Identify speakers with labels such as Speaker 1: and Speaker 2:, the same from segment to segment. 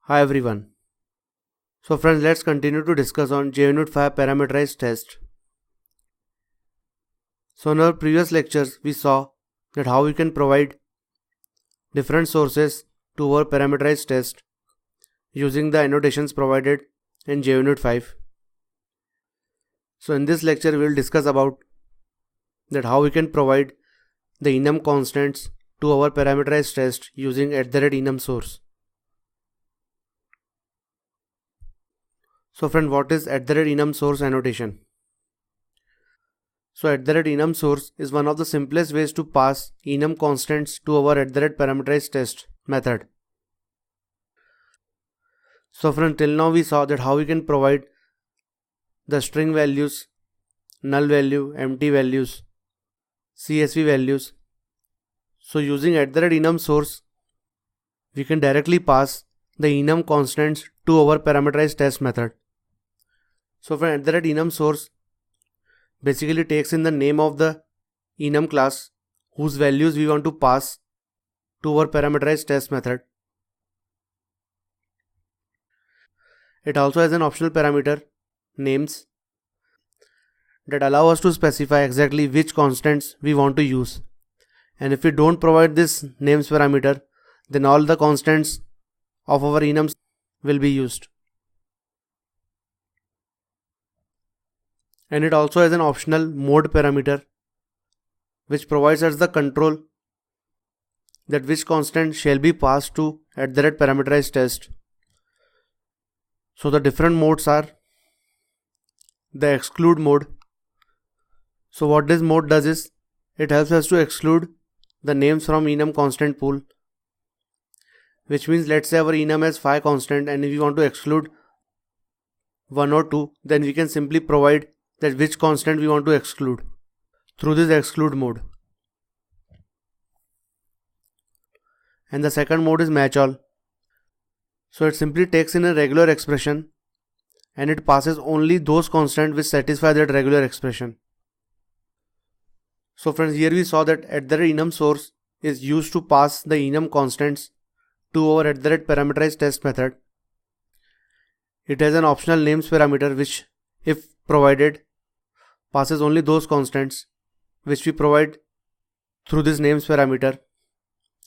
Speaker 1: Hi everyone. So friends, let's continue to discuss on JUnit 5 parameterized test. So in our previous lectures, we saw that how we can provide different sources to our parameterized test using the annotations provided in JUnit 5. So in this lecture, we will discuss about that how we can provide the enum constants to our parameterized test using @enum source. So friend, what is @enum source annotation? So @enum source is one of the simplest ways to pass enum constants to our @parameterized test method. So friend, till now we saw that how we can provide the string values, null value, empty values, CSV values. So using @enum source, we can directly pass the enum constants to our parameterized test method. So from @enum source basically takes in the name of the enum class whose values we want to pass to our parameterized test method. It also has an optional parameter, names, that allow us to specify exactly which constants we want to use. And if we don't provide this names parameter, then all the constants of our enums will be used. And it also has an optional mode parameter which provides us the control that which constant shall be passed to @parameterized test. So the different modes are the exclude mode. So what this mode does is it helps us to exclude the names from enum constant pool, which means let's say our enum has 5 constant and if we want to exclude 1 or 2, then we can simply provide that which constant we want to exclude through this exclude mode. And the second mode is match all. So it simply takes in a regular expression and it passes only those constants which satisfy that regular expression. So friends, here we saw that @enum source is used to pass the enum constants to our @parameterized test method. It has an optional names parameter which, if provided, passes only those constants which we provide through this names parameter.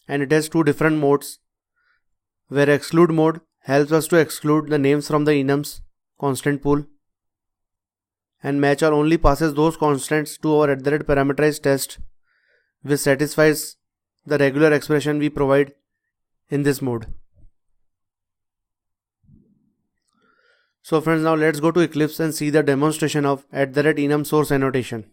Speaker 1: And it has two different modes, where exclude mode helps us to exclude the names from the enums constant pool, and match all only passes those constants to our @parameterized test which satisfies the regular expression we provide in this mode. So friends, now let's go to Eclipse and see the demonstration of @enum source annotation.